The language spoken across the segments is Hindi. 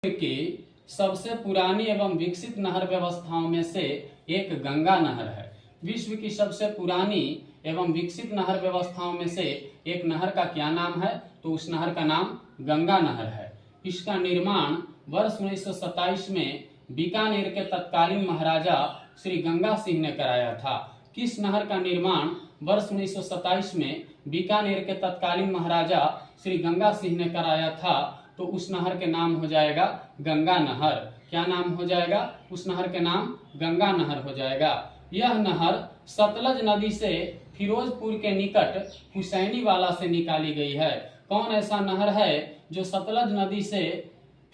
की सबसे पुरानी एवं विकसित नहर व्यवस्थाओं में से एक गंगा नहर है। विश्व की सबसे पुरानी एवं विकसित नहर व्यवस्थाओं में से एक नहर का क्या नाम है? तो उस नहर का नाम गंगा नहर है। इसका निर्माण वर्ष 1927 में बीकानेर के तत्कालीन महाराजा श्री गंगा सिंह ने कराया था। किस नहर का निर्माण वर्ष 1927 में बीकानेर के तत्कालीन महाराजा श्री गंगा सिंह ने कराया था? तो उस नहर के नाम हो जाएगा गंगा नहर। क्या नाम हो जाएगा? उस नहर के नाम गंगा नहर हो जाएगा। यह नहर सतलज नदी से फिरोजपुर के निकट हुसैनीवाला से निकाली गई है। कौन ऐसा नहर है जो सतलज नदी से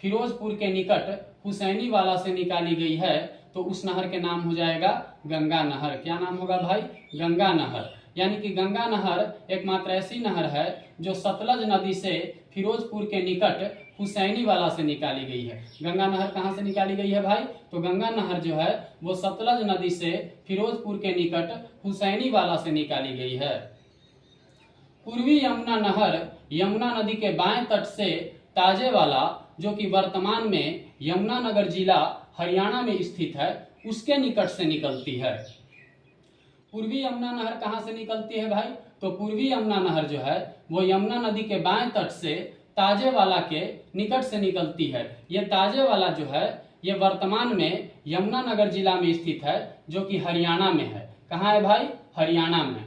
फिरोजपुर के निकट हुसैनीवाला से निकाली गई है? तो उस नहर के नाम हो जाएगा गंगा नहर। क्या नाम होगा भाई? गंगा नहर। यानी कि गंगा नहर एकमात्र ऐसी नहर है जो सतलज नदी से फिरोजपुर के निकट हुसैनीवाला से निकाली गई है। गंगा नहर कहाँ से निकाली गई है भाई? तो गंगा नहर जो है वो सतलज नदी से फिरोजपुर के निकट हुसैनीवाला से निकाली गई है। पूर्वी यमुना नहर यमुना नदी के बाएं तट से ताजेवाला, जो कि वर्तमान में यमुनानगर जिला हरियाणा में स्थित है, उसके निकट से निकलती है। पूर्वी यमुना नहर कहाँ से निकलती है भाई? तो पूर्वी यमुना नहर जो है वो यमुना नदी के बाएं तट से ताजेवाला के निकट से निकलती है। ये ताजेवाला जो है ये वर्तमान में यमुनानगर जिला में स्थित है, जो कि हरियाणा में है। कहाँ है भाई? हरियाणा में।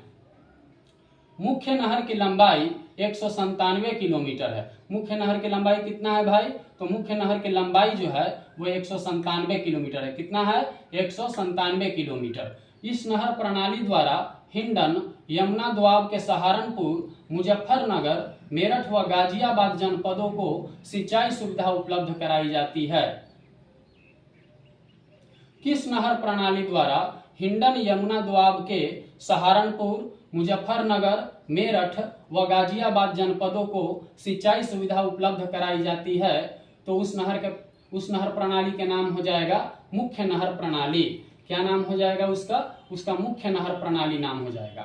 मुख्य नहर की लंबाई 197 किलोमीटर है। मुख्य नहर की लंबाई कितना है भाई? तो मुख्य नहर की लंबाई जो है वो 197 किलोमीटर है। कितना है? 197 किलोमीटर। इस नहर प्रणाली द्वारा हिंडन, यमुना दोआब के सहारनपुर, मुजफ्फरनगर, मेरठ व गाजियाबाद जनपदों को सिंचाई सुविधा उपलब्ध कराई जाती है। किस नहर प्रणाली द्वारा हिंडन, यमुना दोआब के सहारनपुर, मुजफ्फरनगर, मेरठ व गाजियाबाद जनपदों को सिंचाई सुविधा उपलब्ध कराई जाती है? तो उस नहर प्रणाली के नाम हो जाएगा मुख्य नहर प्रणाली। क्या नाम हो जाएगा उसका? उसका मुख्य नहर प्रणाली नाम हो जाएगा।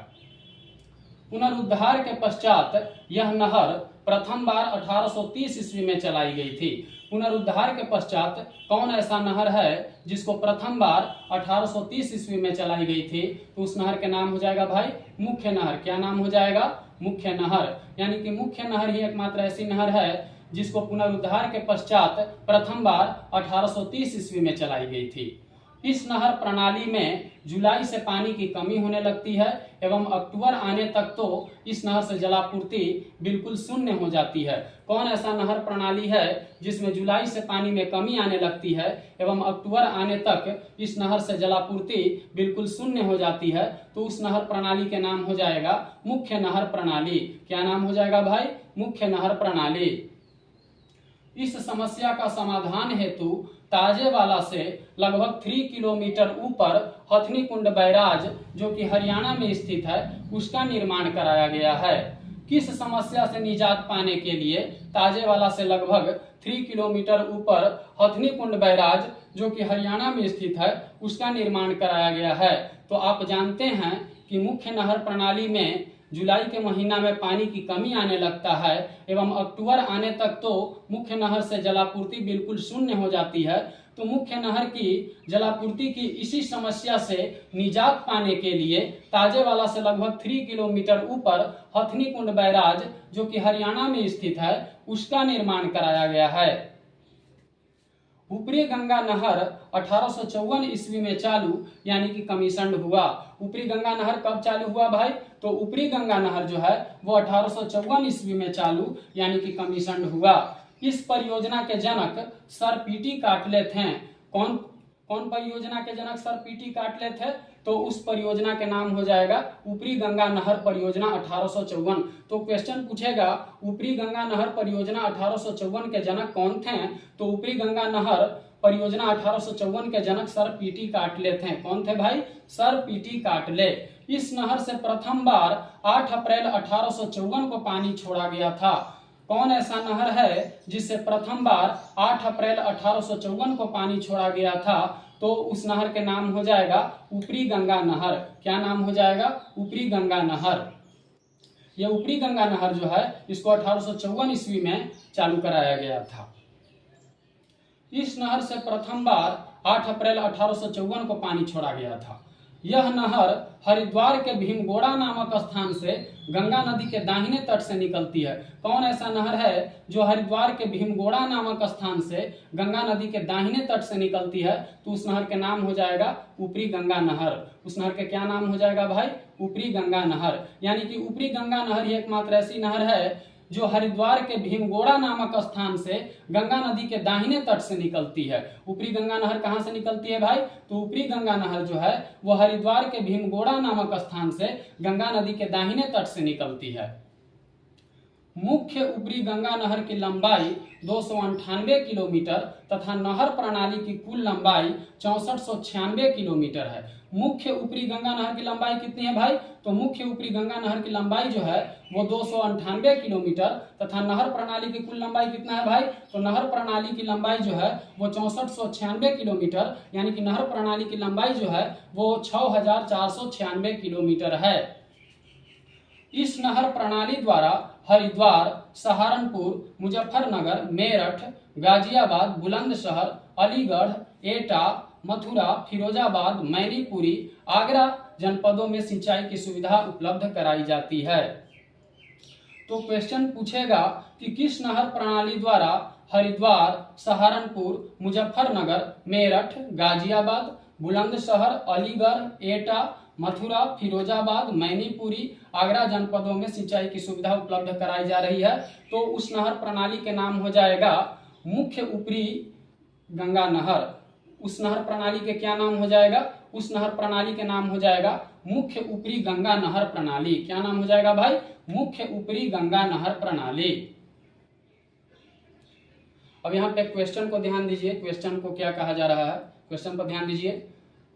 पुनरुद्धार के पश्चात यह नहर प्रथम बार 1830 ईस्वी में चलाई गई थी। पुनरुद्धार के पश्चात कौन ऐसा नहर है जिसको प्रथम बार 1830 ईस्वी में चलाई गई थी? तो उस नहर के नाम हो जाएगा भाई मुख्य नहर। क्या नाम हो जाएगा? मुख्य नहर। यानी कि मुख्य नहर ही एकमात्र ऐसी नहर है जिसको पुनरुद्धार के पश्चात प्रथम बार 1830 ईस्वी में चलाई गई थी। इस नहर प्रणाली में जुलाई से पानी की कमी होने लगती है एवं अक्टूबर आने तक तो इस नहर से जलापूर्ति बिल्कुल शून्य हो जाती है। कौन ऐसा नहर प्रणाली है जिसमें जुलाई से पानी में कमी आने लगती है एवं अक्टूबर आने तक इस नहर से जलापूर्ति बिल्कुल शून्य हो जाती है? तो उस नहर प्रणाली के नाम हो जाएगा मुख्य नहर प्रणाली। क्या नाम हो जाएगा भाई? मुख्य नहर प्रणाली। इस समस्या का समाधान हेतु ताजेवाला से लगभग 3 किलोमीटर ऊपर हथनी कुंड बैराज, जो कि हरियाणा में स्थित है, उसका निर्माण कराया गया है। किस समस्या से निजात पाने के लिए ताजेवाला से लगभग 3 किलोमीटर ऊपर हथनी कुंड बैराज, जो कि हरियाणा में स्थित है, उसका निर्माण कराया गया है? तो आप जानते हैं कि मुख्य नहर प्रणाली में जुलाई के महीना में पानी की कमी आने लगता है एवं अक्टूबर आने तक तो मुख्य नहर से जलापूर्ति बिल्कुल शून्य हो जाती है। तो मुख्य नहर की जलापूर्ति की इसी समस्या से निजात पाने के लिए ताजेवाला से लगभग 3 किलोमीटर ऊपर हथनी कुंड बैराज, जो कि हरियाणा में स्थित है, उसका निर्माण कराया गया है। ऊपरी गंगा नहर 1854 ईस्वी में चालू यानी कि कमीशन हुआ। ऊपरी गंगा नहर कब चालू हुआ भाई? तो ऊपरी गंगा नहर जो है वो 1854 ईस्वी में चालू यानी कि कमीशन हुआ। इस परियोजना के जनक सर पीटी कार्टलेट हैं। कौन परियोजना के जनक सर पीटी कार्टलेट थे? तो उस परियोजना के नाम हो जाएगा ऊपरी गंगा नहर परियोजना 1854। तो क्वेश्चन पूछेगा ऊपरी गंगा नहर परियोजना 1854 के जनक कौन थे? तो ऊपरी गंगा नहर परियोजना 1854 के जनक सर पीटी कार्टलेट हैं। कौन थे भाई? Sir PT Cautley. इस नहर से प्रथम बार 8 अप्रैल 1854 को पानी छोड़ा गया था। कौन ऐसा नहर है जिससे प्रथम बार 8 अप्रैल 1854 को पानी छोड़ा गया था? तो उस नहर के नाम हो जाएगा ऊपरी गंगा नहर। क्या नाम हो जाएगा? ऊपरी गंगा नहर। यह ऊपरी गंगा नहर जो है इसको 1854 ईस्वी में चालू कराया गया था। इस नहर से प्रथम बार 8 अप्रैल 1854 को पानी छोड़ा गया था। यह नहर हरिद्वार के भीमगोड़ा नामक स्थान से गंगा नदी के दाहिने तट से निकलती है। कौन ऐसा नहर है जो हरिद्वार के भीमगोड़ा नामक स्थान से गंगा नदी के दाहिने तट से निकलती है? तो उस नहर के नाम हो जाएगा ऊपरी गंगा नहर। उस नहर के क्या नाम हो जाएगा भाई? ऊपरी गंगा नहर। यानी कि ऊपरी गंगा नहर ही एकमात्र ऐसी नहर है जो हरिद्वार के भीमगोड़ा नामक स्थान से गंगा नदी के दाहिने तट से निकलती है। ऊपरी गंगा नहर कहां से निकलती है भाई? तो ऊपरी गंगा नहर जो है वो हरिद्वार के भीमगोड़ा नामक स्थान से गंगा नदी के दाहिने तट से निकलती है। मुख्य ऊपरी गंगा नहर की लंबाई 298 किलोमीटर तथा नहर प्रणाली की कुल लंबाई 6496 किलोमीटर है। मुख्य ऊपरी गंगा नहर की लंबाई कितनी है भाई? तो मुख्य ऊपरी गंगा नहर की लंबाई जो है वो 298 किलोमीटर तथा नहर प्रणाली की कुल लंबाई कितना है भाई? तो नहर प्रणाली की लंबाई जो है वो 6496 किलोमीटर, यानी कि नहर प्रणाली की लंबाई जो है वो 6496 किलोमीटर है। इस नहर प्रणाली द्वारा हरिद्वार, सहारनपुर, मुजफ्फरनगर, मेरठ, गाजियाबाद, बुलंदशहर, अलीगढ़, एटा, मथुरा, फिरोजाबाद, मैनपुरी, आगरा जनपदों में सिंचाई की सुविधा उपलब्ध कराई जाती है। तो क्वेश्चन पूछेगा कि किस नहर प्रणाली द्वारा हरिद्वार, सहारनपुर, मुजफ्फरनगर, मेरठ, गाजियाबाद, बुलंदशहर, अलीगढ़, एटा, मथुरा, फिरोजाबाद, मैनपुरी, आगरा जनपदों में सिंचाई की सुविधा उपलब्ध कराई जा रही है? तो उस नहर प्रणाली के नाम हो जाएगा मुख्य ऊपरी गंगा नहर। उस नहर प्रणाली के क्या नाम हो जाएगा? उस नहर प्रणाली के नाम हो जाएगा मुख्य ऊपरी गंगा नहर प्रणाली। क्या नाम हो जाएगा भाई? मुख्य ऊपरी गंगा नहर प्रणाली। अब यहाँ पे क्वेश्चन को ध्यान दीजिए, क्वेश्चन को क्या कहा जा रहा है, क्वेश्चन पर ध्यान दीजिए।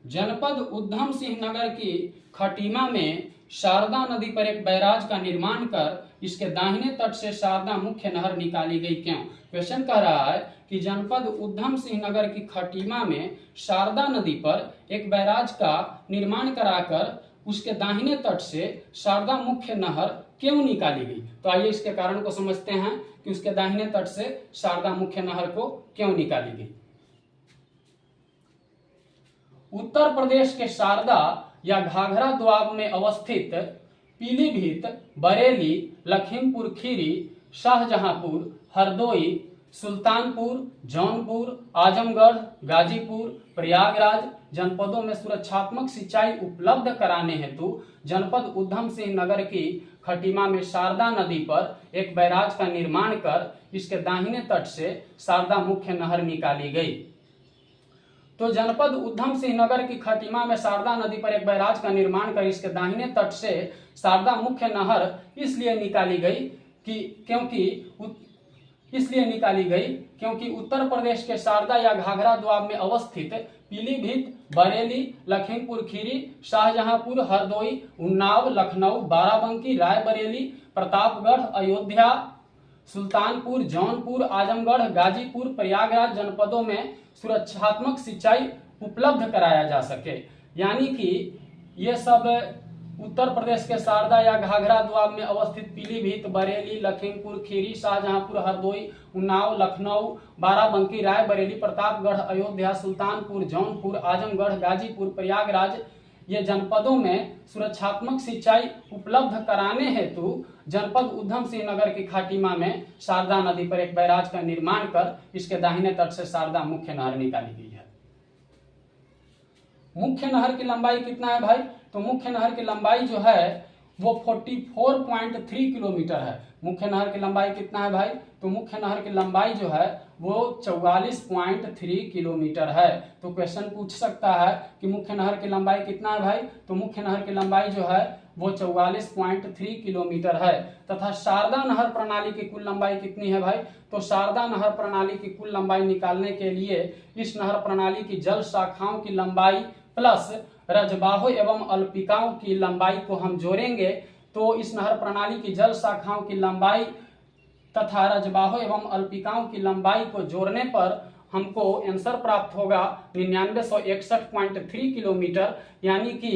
जनपद उधम सिंह नगर की खटीमा में शारदा नदी पर एक बैराज का निर्माण कर इसके दाहिने तट से शारदा मुख्य नहर निकाली गई, क्यों? क्वेश्चन कह रहा है कि जनपद उधम सिंह नगर की खटीमा में शारदा नदी पर एक बैराज का निर्माण कराकर उसके दाहिने तट से शारदा मुख्य नहर क्यों निकाली गई? तो आइए इसके कारण को समझते हैं कि उसके दाहिने तट से शारदा मुख्य नहर को क्यों निकाली गई। उत्तर प्रदेश के शारदा या घाघरा दोआब में अवस्थित पीलीभीत, बरेली, लखीमपुर खीरी, शाहजहांपुर, हरदोई, सुल्तानपुर, जौनपुर, आजमगढ़, गाजीपुर, प्रयागराज जनपदों में सुरक्षात्मक सिंचाई उपलब्ध कराने हेतु जनपद उधम सिंह नगर की खटीमा में शारदा नदी पर एक बैराज का निर्माण कर इसके दाहिने तट से शारदा मुख्य नहर निकाली गई। तो जनपद उधम सिंह नगर की खटीमा में शारदा नदी पर एक बैराज का निर्माण कर इसके दाहिने तट से शारदा मुख्य नहर इसलिए निकाली गई क्योंकि उत्तर प्रदेश के शारदा या घाघरा दोआब में अवस्थित पीलीभीत, बरेली, लखीमपुर खीरी, शाहजहांपुर, हरदोई, उन्नाव, लखनऊ, बाराबंकी, रायबरेली, प्रतापगढ़, अयोध्या, सुल्तानपुर, जौनपुर, आजमगढ़, गाजीपुर, प्रयागराज जनपदों में सुरक्षात्मक सिंचाई उपलब्ध कराया जा सके। यानी कि ये सब उत्तर प्रदेश के शारदा या घाघरा दोआब में अवस्थित पीलीभीत, बरेली, लखीमपुर खीरी, शाहजहांपुर, हरदोई, उन्नाव, लखनऊ, बाराबंकी, रायबरेली, प्रतापगढ़, अयोध्या, सुल्तानपुर, जौनपुर, आजमगढ़, गाजीपुर, प्रयागराज ये जनपदों में सुरक्षात्मक सिंचाई उपलब्ध कराने हेतु जनपद उधम सिंह नगर की खाटिमा में शारदा नदी पर एक बैराज का निर्माण कर इसके दाहिने तट से शारदा मुख्य नहर निकाली गई है। मुख्य नहर की लंबाई कितना है भाई? तो मुख्य नहर की लंबाई जो है वो 44.3 किलोमीटर है। मुख्य नहर की लंबाई कितना है भाई? तो मुख्य नहर की लंबाई जो है वो 44.3 किलोमीटर है। तो क्वेश्चन पूछ सकता है कि मुख्य नहर की लंबाई कितना है भाई? तो मुख्य नहर की लंबाई जो है वो 44.3 किलोमीटर है। तथा शारदा नहर प्रणाली की कुल लंबाई कितनी है भाई? तो शारदा नहर प्रणाली की कुल लंबाई निकालने के लिए इस नहर प्रणाली की जल शाखाओं की लंबाई प्लस रजबाहों एवं अल्पिकाओं की लंबाई को हम जोड़ेंगे तो इस नहर प्रणाली की जल शाखाओं की लंबाई तथा रजबाहों एवं अल्पिकाओं की लंबाई को जोड़ने पर हमको आंसर प्राप्त होगा 9961.3 किलोमीटर। यानी कि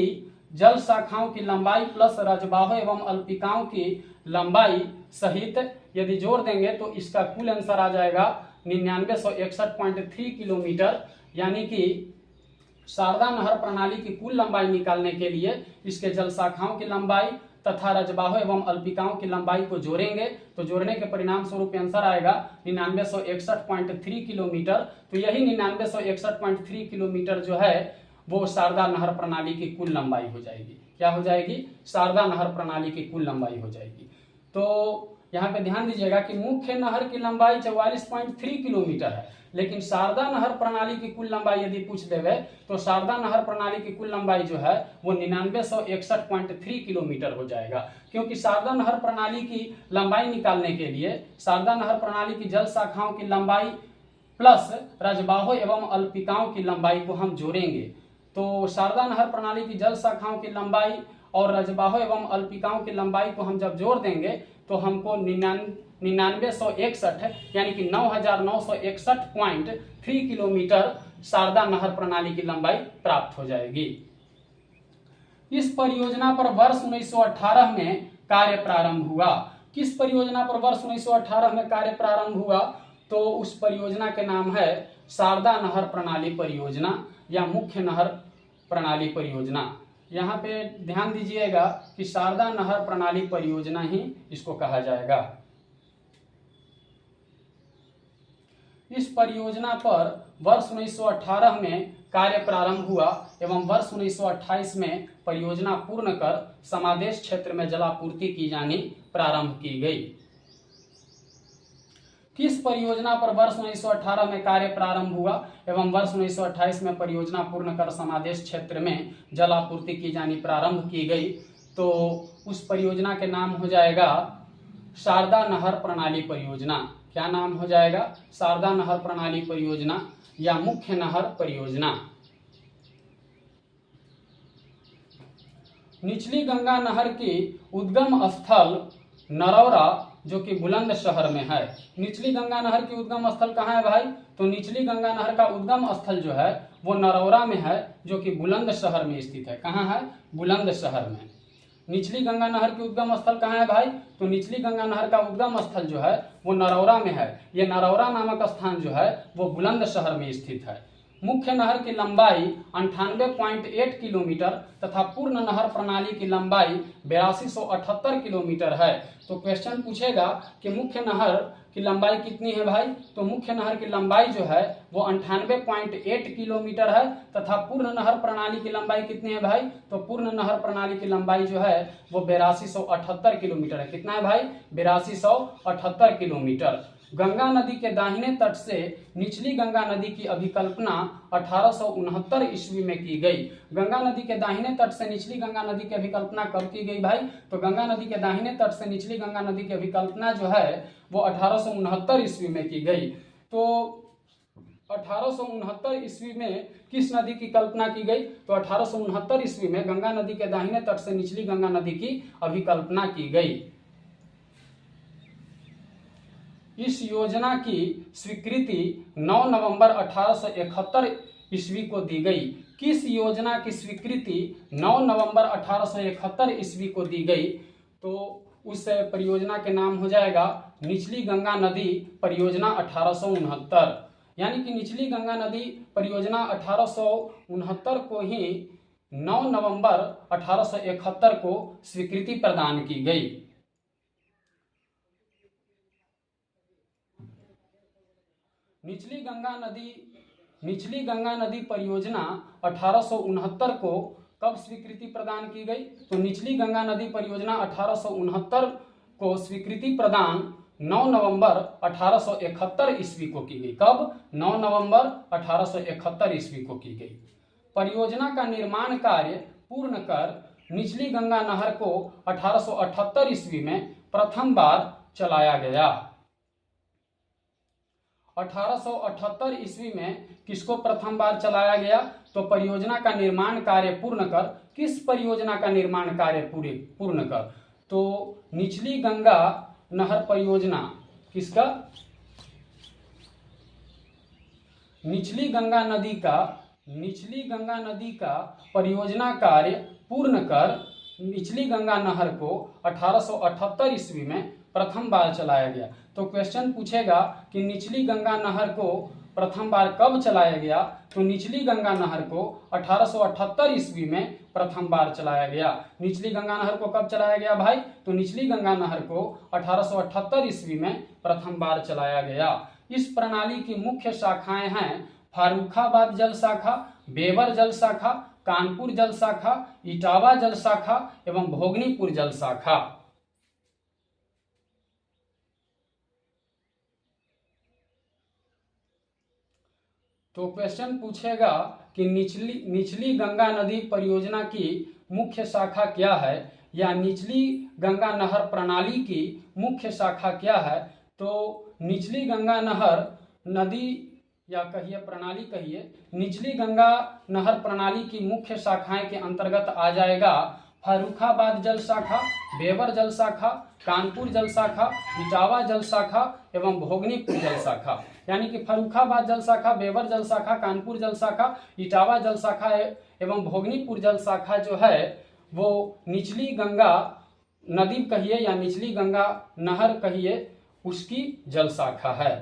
जल शाखाओं की लंबाई प्लस रजबाहों एवं अल्पिकाओं की लंबाई सहित यदि जोड़ देंगे तो इसका कुल आंसर आ जाएगा 9961.3 किलोमीटर, यानी कि शारदा नहर प्रणाली की कुल लंबाई निकालने के लिए इसके जल शाखाओं की लंबाई तथा रजबाहों एवं अल्पिकाओं की लंबाई को जोड़ेंगे तो जोड़ने के परिणाम स्वरूप आंसर आएगा 9961.3 किलोमीटर। तो यही 9961.3 किलोमीटर जो है वो शारदा नहर प्रणाली की कुल लंबाई हो जाएगी। क्या हो जाएगी? शारदा नहर प्रणाली की कुल लंबाई हो जाएगी। तो यहाँ पे ध्यान दीजिएगा कि मुख्य नहर की लंबाई 44.3 किलोमीटर है, लेकिन शारदा नहर प्रणाली की कुल लंबाई यदि पूछ देवे तो शारदा नहर प्रणाली की कुल लंबाई जो है वो 9961.3 किलोमीटर हो जाएगा, क्योंकि शारदा नहर प्रणाली की लंबाई निकालने के लिए शारदा नहर प्रणाली की जल शाखाओं की लंबाई प्लस रजबाहों एवं अल्पिकाओं की लंबाई को हम जोड़ेंगे। तो शारदा नहर प्रणाली की जल शाखाओं की लंबाई और रजबाहों एवं अल्पिकाओं की लंबाई को हम जब जोड़ देंगे तो हमको 9961 यानी कि 9961.3 किलोमीटर शारदा नहर प्रणाली की लंबाई प्राप्त हो जाएगी। इस परियोजना पर वर्ष 1918 में कार्य प्रारंभ हुआ। किस परियोजना पर वर्ष 1918 में कार्य प्रारंभ हुआ? तो उस परियोजना के नाम है शारदा नहर प्रणाली परियोजना या मुख्य नहर प्रणाली परियोजना। यहाँ पे ध्यान दीजिएगा कि शारदा नहर प्रणाली परियोजना ही इसको कहा जाएगा। इस परियोजना पर वर्ष 1918 में कार्य प्रारंभ हुआ एवं वर्ष 1928 में परियोजना पूर्ण कर समादेश क्षेत्र में जलापूर्ति की जानी प्रारंभ की गई। किस परियोजना पर वर्ष 1918 में कार्य प्रारंभ हुआ एवं वर्ष 1928 में परियोजना पूर्ण कर समादेश क्षेत्र में जलापूर्ति की जानी प्रारंभ की गई? तो उस परियोजना के नाम हो जाएगा शारदा नहर प्रणाली परियोजना। क्या नाम हो जाएगा? शारदा नहर प्रणाली परियोजना या मुख्य नहर परियोजना। निचली गंगा नहर की उद्गम स्थल नरौरा जो कि बुलंदशहर में है। निचली गंगा नहर की उद्गम स्थल कहाँ है भाई? तो निचली गंगा नहर का उद्गम स्थल जो है वो नरौरा में है, जो कि बुलंदशहर में स्थित है। कहाँ है? बुलंदशहर में। निचली गंगा नहर की उद्गम स्थल कहाँ है भाई? तो निचली गंगा नहर का उद्गम स्थल जो है वो नरौरा में है। ये नरौरा नामक स्थान जो है वो बुलंदशहर में स्थित है। मुख्य नहर की लंबाई 98.8 किलोमीटर तथा पूर्ण नहर प्रणाली की लंबाई 8278 किलोमीटर है। तो क्वेश्चन पूछेगा कि मुख्य नहर की लंबाई कितनी है भाई? तो मुख्य नहर की लंबाई जो है वो 98.8 किलोमीटर है तथा पूर्ण नहर प्रणाली की लंबाई कितनी है भाई? तो पूर्ण नहर प्रणाली की लंबाई जो है वो 8278 किलोमीटर है। कितना है भाई? 8278 किलोमीटर। गंगा नदी के दाहिने तट से निचली गंगा नदी की अभिकल्पना 1869 ईस्वी में की गई। गंगा नदी के दाहिने तट से निचली गंगा नदी की अभिकल्पना कब की गई भाई? तो गंगा नदी के दाहिने तट से निचली गंगा नदी की अभिकल्पना जो है वो 1869 ईस्वी में की गई। तो 1869 ईस्वी में किस नदी की कल्पना की गई? तो 1869 ईस्वी में गंगा नदी के दाहिने तट से निचली गंगा नदी की अभिकल्पना की गई। इस योजना की स्वीकृति 9 नवंबर 1871 ईस्वी को दी गई। किस योजना की स्वीकृति 9 नवंबर 1871 ईस्वी को दी गई? तो उस परियोजना के नाम हो जाएगा निचली गंगा नदी परियोजना 1869। यानी कि निचली गंगा नदी परियोजना 1869 को ही 9 नवंबर 1871 को स्वीकृति प्रदान की गई। निचली गंगा नदी परियोजना 1869 को कब स्वीकृति प्रदान की गई? तो निचली गंगा नदी परियोजना 1869 को स्वीकृति प्रदान 9 नवंबर 1871 ईस्वी को की गई। कब? 9 नवंबर 1871 ईस्वी को की गई। परियोजना का निर्माण कार्य पूर्ण कर निचली गंगा नहर को 1878 ईस्वी में प्रथम बार चलाया गया। 1878 ईस्वी में किसको प्रथम बार चलाया गया? तो परियोजना का निर्माण कार्य पूर्ण कर। किस परियोजना का निर्माण कार्य पूर्ण कर? तो निचली गंगा नहर परियोजना। किसका? निचली गंगा नदी का परियोजना कार्य पूर्ण कर निचली गंगा नहर को 1878 ईस्वी में प्रथम बार चलाया गया। तो क्वेश्चन पूछेगा कि निचली गंगा नहर को प्रथम बार कब चलाया गया, तो निचली गंगा नहर को 1878 ईस्वी में प्रथम बार चलाया गया। निचली गंगा नहर को कब चलाया गया भाई, तो निचली गंगा नहर को 1878 ईस्वी में प्रथम बार चलाया गया। इस प्रणाली की मुख्य शाखाएं हैं फारुखाबाद जल शाखा, बेवर जल शाखा, कानपुर जल शाखा, इटावा जल शाखा एवं भोगनीपुर जल शाखा। तो क्वेश्चन पूछेगा कि निचली गंगा नदी परियोजना की मुख्य शाखा क्या है, या निचली गंगा नहर प्रणाली की मुख्य शाखा क्या है। तो निचली गंगा नहर नदी या कहिए प्रणाली कहिए, निचली गंगा नहर प्रणाली की मुख्य शाखाएं के अंतर्गत आ जाएगा फारुखाबाद जल शाखा, बेवर जल शाखा, कानपुर जल शाखा, इटावा जल शाखा एवं भोगनीपुर जल शाखा। यानी कि फर्रुखाबाद जल शाखा, बेवर जल शाखा, कानपुर जल शाखा, इटावा जल शाखा एवं भोगनीपुर जल शाखा जो है वो निचली गंगा नदी कहिए या निचली गंगा नहर कहिए उसकी जल शाखा है।